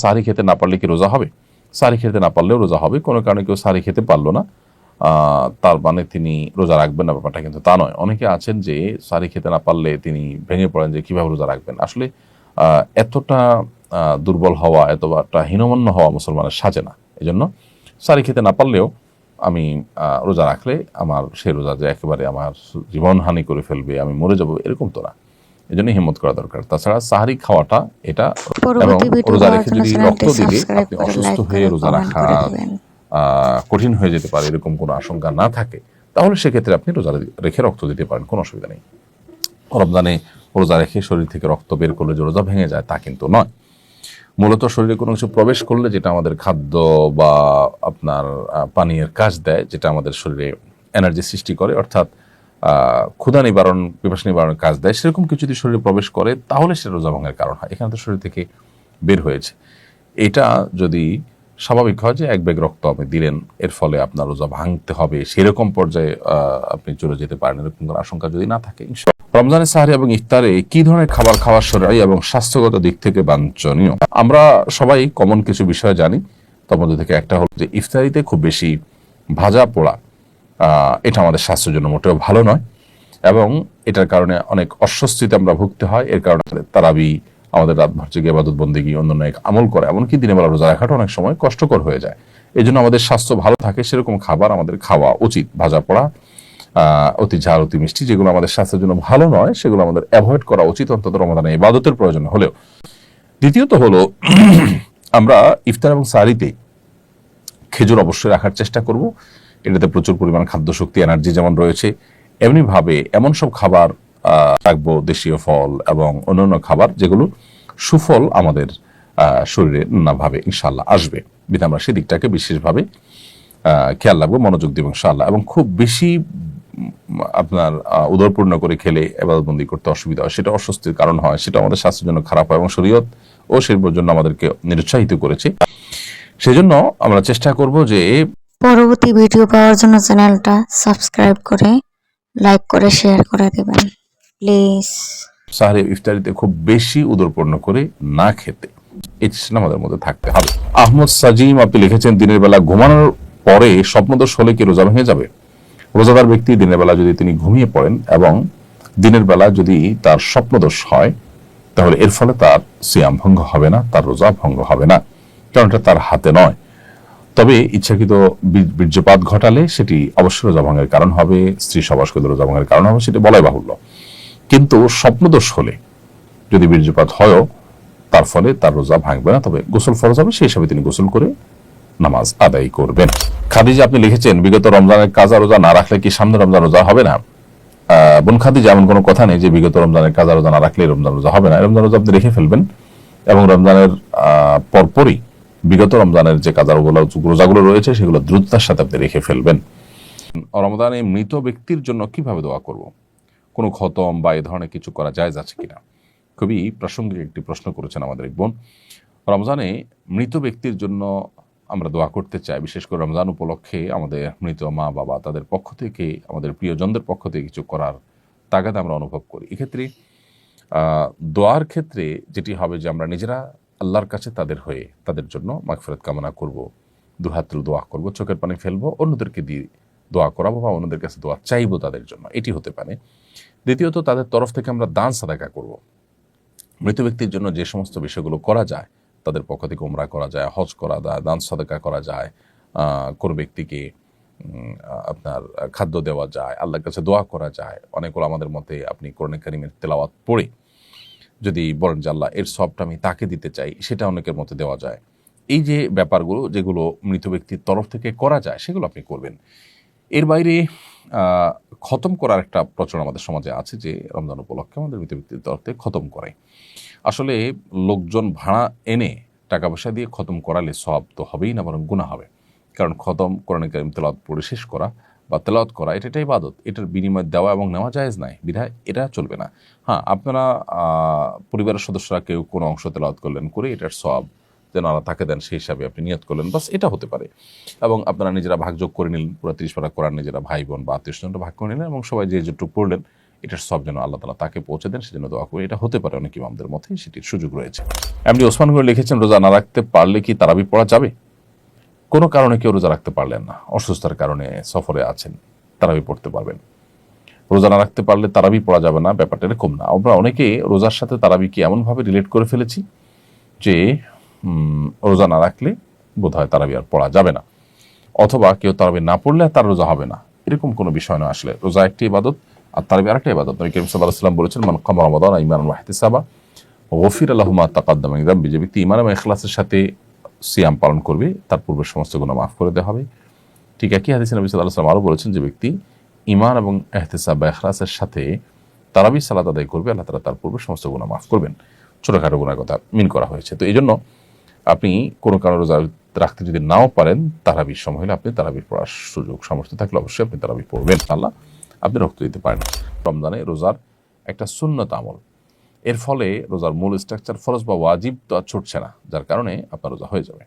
সাহরি খেতে না পারলে কি রোজা হবে? সাহরি খেতে না পারলেও রোজা হবে। কোনো কারণে কেউ সাহরি খেতে পারলো না, তার মানে তিনি রোজা রাখবেন না, ব্যাপারটা কিন্তু তা নয়। অনেকে আছেন যে সাহরি খেতে না পারলে তিনি ভেঙে পড়েন যে কিভাবে রোজা রাখবেন। আসলে এতটা দুর্বল হওয়া, এতটা হীনমন্য হওয়া মুসলমানের সাজে না। এই জন্য সাহরি খেতে না পারলেও আমি রোজা রাখলে আমার সেই রোজা যে একেবারে আমার জীবনহানি করে ফেলবে, আমি মরে যাবো, এরকম তো না। এই জন্য হিম্মত করা দরকার। তাছাড়া সাহারি খাওয়াটা এটা, এবং রোজা রেখে যদি রক্ত দিলে আপনি অসুস্থ হয়ে রোজা রাখা কঠিন হয়ে যেতে পারে, এরকম কোনো আশঙ্কা না থাকে, তাহলে সেক্ষেত্রে আপনি রোজা রেখে রক্ত দিতে পারেন, কোনো অসুবিধা নেই। রমজানে রোজা রেখে শরীর থেকে রক্ত বের করলে যে রোজা ভেঙে যায় তা কিন্তু নয়। মূলত শরীরে কোনো কিছু প্রবেশ করলে যেটা আমাদের খাদ্য বা আপনার পানীয়ের কাজ দেয়, যেটা আমাদের শরীরে এনার্জি সৃষ্টি করে, অর্থাৎ ক্ষুধা নিবারণ, পিপাসা নিবারণের কাজ দেয়, সেরকম কিছু যদি শরীরে প্রবেশ করে তাহলে সেটা রোজা ভঙ্গের কারণ হয়। এখানে তো শরীর থেকে বের হয়েছে। এটা যদি স্বাভাবিক হয় যে এক ব্যাগ রক্ত আপনি দিলেন, এর ফলে আপনার রোজা ভাঙতে হবে, সেরকম পর্যায়ে আপনি চলে যেতে পারেন, এরকম কোনো আশঙ্কা যদি না থাকে, রমজানের সাহরি এবং ইফতারে কি ধরনের খাবার খাওয়া শরীয়ী এবং স্বাস্থ্যগত দিক থেকে বাঞ্ছনীয়? আমরা সবাই কমন কিছু বিষয় জানি। তার মধ্যে থেকে একটা হলো যে ইফতারিতে খুব বেশি ভাজা পোড়া, এটা আমাদের স্বাস্থ্যের জন্য মোটেও ভালো নয়, এবং এটার কারণে অনেক অস্বস্তিতে আমরা ভুগতে হয়। এর কারণে তারাবি, আমাদের রাতভর জেগে ইবাদত বন্দেগী, অন্যান্য এক আমল করে, এমনকি দিনের বেলা রোজা রাখাটা অনেক সময় কষ্টকর হয়ে যায়। এই জন্য আমাদের স্বাস্থ্য ভালো থাকে সেরকম খাবার আমাদের খাওয়া উচিত। ভাজা পোড়া, অতি ঝাল, অতি মিষ্টি, যেগুলো আমাদের স্বাস্থ্যের জন্য ভালো নয়, সেগুলো আমাদের অ্যাভয়েড করা উচিত, অন্তত রমাদানে ইবাদতের প্রয়োজন হলেও। দ্বিতীয়ত হলো আমরা ইফতার এবং সাহরিতে খেজুর অবশ্যই রাখার চেষ্টা করব। এটাতে প্রচুর পরিমাণ খাদ্য শক্তি, এনার্জি যেমন রয়েছে, এমনিভাবে এমন সব খাবার রাখবো, দেশীয় ফল এবং অন্যান্য খাবার যেগুলো সুফল আমাদের শরীরে নানাভাবে ইনশাআল্লাহ আসবে। বিধে আমরা সেদিকটাকে বিশেষভাবে খেয়াল রাখবো, মনোযোগ দিব ইনশাআল্লাহ। এবং খুব বেশি আপনার উদরপূর্ণ করে খেলে ইবাদতবন্দি করতে অসুবিধা হয়, সেটা অস্বস্তির কারণ হয়, সেটা আমাদের স্বাস্থ্যের জন্য খারাপ হয়, এবং শরীয়ত ও শিল্পের জন্য আমাদেরকে নিরুৎসাহিত করেছে। সেজন্য আমরা চেষ্টা করব যে পরবর্তী ভিডিও পাওয়ার জন্য চ্যানেলটা সাবস্ক্রাইব করে লাইক করে শেয়ার করে দেবেন প্লিজ। সাহরি ইফতারিতে খুব বেশি উদরপূর্ণ করে না খেতে, এই চেষ্টা আমাদের মধ্যে থাকতে হবে। আহমদ সাজিম আপনি লিখেছেন, দিনের বেলা ঘুমানোর পরে স্বপ্নদোষ হলে কি রোজা ভেঙে যাবে? রোজাদার ব্যক্তি দিনের বেলা যদি তিনি ঘুমিয়ে পড়েন এবং দিনের বেলা যদি তার স্বপ্নদোষ হয়, তাহলে এর ফলে তার সিয়াম ভঙ্গ হবে না, তার রোজা ভঙ্গ হবে না, কারণ এটা তার হাতে নয়। তবে ইচ্ছাকৃত বীর্যপাত ঘটালে সেটি অবশ্যই রোজা ভঙ্গের কারণ হবে, স্ত্রী সবাস করলে রোজা ভঙ্গের কারণ হবে, সেটি বলাই বাহুল্য। কিন্তু স্বপ্নদোষ হলে যদি বীর্যপাত হয়ও, তার ফলে তার রোজা ভাঙবে না, তবে গোসল ফরজ হবে, সেই হিসাবে তিনি গোসল করে নামাজ আদায় করবেন। খাদিজা আপনি লিখেছেন, বিগত রমজানের কাজা রোজা না রাখলে কি সামনে রমজান রোজা হবে না? বোন খাদিজা, এমন কোনো কথা নেই যে বিগত রমজানের কাজা রোজা না রাখলে রমজান রোজা হবে না। রমজান রোজা আপনি রেখে ফেলবেন, এবং রমজানের পরপরই বিগত রমজানের যে কাজা রোজাগুলো রয়েছে সেগুলো দ্রুততার সাথে আপনি রেখে ফেলবেন। রমজানে মৃত ব্যক্তির জন্য কিভাবে দোয়া করব? কোনো খতম বা এ ধরনের কিছু করা জায়েজ আছে কিনা? খুবই প্রাসঙ্গিক একটি প্রশ্ন করেছেন আমাদের এক বোন। রমজানে মৃত ব্যক্তির জন্য আমরা দোয়া করতে চাই, বিশেষ করে রমজান উপলক্ষে আমাদের মৃত মা বাবা, তাদের পক্ষ থেকে, আমাদের প্রিয়জনদের পক্ষ থেকে কিছু করার তাগাদ আমরা অনুভব করি। এক্ষেত্রে দোয়ার ক্ষেত্রে যেটি হবে যে আমরা নিজেরা আল্লাহর কাছে তাদের হয়ে তাদের জন্য মাগফিরাত কামনা করব, দুহাত তুলে দোয়া করব, চোখের পানি ফেলবো, অন্যদেরকে দিয়ে দোয়া করাবো বা অন্যদের কাছে দোয়া চাইবো তাদের জন্য, এটি হতে পারে। দ্বিতীয়ত, তাদের তরফ থেকে আমরা দান সাদাকা করব। মৃত ব্যক্তির জন্য যে সমস্ত বিষয়গুলো করা যায়, তাদের পক্ষ থেকে উমরা করা যায়, হজ করা যায়, দান সাদাকা করা যায়, কোনো ব্যক্তিকে আপনার খাদ্য দেওয়া যায়, আল্লাহর কাছে দোয়া করা যায়। অনেকগুলো আমাদের মতে আপনি কোরআনে কারিমের তেলাওয়াত পড়ে যদি বলেন যে আল্লাহ এর সবটা আমি তাকে দিতে চাই, সেটা অনেকের মতে দেওয়া যায়। এই যে ব্যাপারগুলো যেগুলো মৃত ব্যক্তির তরফ থেকে করা যায়, সেগুলো আপনি করবেন। এর বাইরে খতম করার একটা প্রচলন আমাদের সমাজে আছে, যে রমজান উপলক্ষে আমাদের মৃত ব্যক্তির তরফ থেকে খতম করে। আসলে লোকজন ভাড়া এনে টাকা পয়সা দিয়ে খতম করালে সওয়াব তো হবেই না, বরং গুনাহ হবে। কারণ খতম, কোরআনে কারীম তেলাওয়াত পড়ে শেষ করা বা তেলাওয়াত করা, এটা ইবাদত, এটার বিনিময় দেওয়া এবং নেওয়া জায়েজ নাই, বিধায় এটা চলবে না। হ্যাঁ, আপনারা পরিবারের সদস্যরা কেউ কোনো অংশ তেলাওয়াত করলেন, করে এটার সওয়াব যেন আল্লাহ তাকে দেন সেই হিসাবে আপনি নিয়ত করলেন, বাস এটা হতে পারে। এবং আপনারা নিজেরা ভাগযোগ করে নিলেন, পুরো 30 পারা কোরআন নিজেরা ভাই বোন বা আত্মীয় স্বজনরা ভাগ করে নিলেন, এবং সবাই যে যেটুকু পড়লেন এটার সব যেন আল্লাহ তাআলা তাকে পৌঁছে দেন, সেজন্য দোয়া করি। এটা হতে পারে অনেক ইমামদের মধ্যে সেটির সুযোগ রয়েছে। এমনি ওসমান গনি লিখেছেন, রোজা না রাখতে পারলে কি তারাবি পড়া যাবে? কোনো কারণে কেউ রোজা রাখতে পারলেন না, অসুস্থতার কারণে সফরে আছেন, তারাবি পড়তে পারবেন। রোজা না রাখতে পারলে তারাবি পড়া যাবে না, ব্যাপারটা এরকম না। আমরা অনেকে রোজার সাথে তারাবিকে এমনভাবে রিলেট করে ফেলেছি যে রোজা না রাখলে বোধহয় তারাবি আর পড়া যাবে না, অথবা কেউ তারাবি না পড়লে তার রোজা হবে না, এরকম কোনো বিষয় না। আসলে রোজা একটি ইবাদত আর তারাবি আরেকটা ইবাদত। নবী করিম সাল্লাল্লাহু আলাইহি ওয়াসাল্লাম বলেছেন, মান কামা রমাদান ঈমানান ওয়া ইহতিসাবা গফিরা লাহু মা তাকাদ্দামা মিন যামবি। যে ব্যক্তি ঈমান এবং ইখলাসের সাথে সিয়াম পালন করবে তার পূর্বের সমস্ত গুনাহ মাফ করে দেওয়া হবে। ঠিক একই হাদিসে নবী সাল্লাল্লাহু আলাইহি ওয়াসাল্লাম আরও বলেছেন, যে ব্যক্তি ঈমান এবং ইহতিসাব বা ইখলাসের সাথে তারাবি সালাত আদায় করবে, আল্লাহ তাআলা তার পূর্বের সমস্ত গুনাহ মাফ করবেন। ছোটখাটো গুনার কথা মিন করা হয়েছে। তো এই জন্য আপনি কোনো কারণে রোজা রাখতে যদি নাও পারেন, তারাবির সময় হলে আপনি তারাবি পড়ার সুযোগ সামর্থ্য থাকলে অবশ্যই আপনি তারাবি পড়বেন, আল্লাহ আপনি রক্ত দিতে পারেন। রমজানে রোজার একটা সুন্নত আমল, এর ফলে রোজার মূল স্ট্রাকচার ফরজ বা ওয়াজিব তো আর ছুটছে না, যার কারণে আপনার রোজা হয়ে যাবে।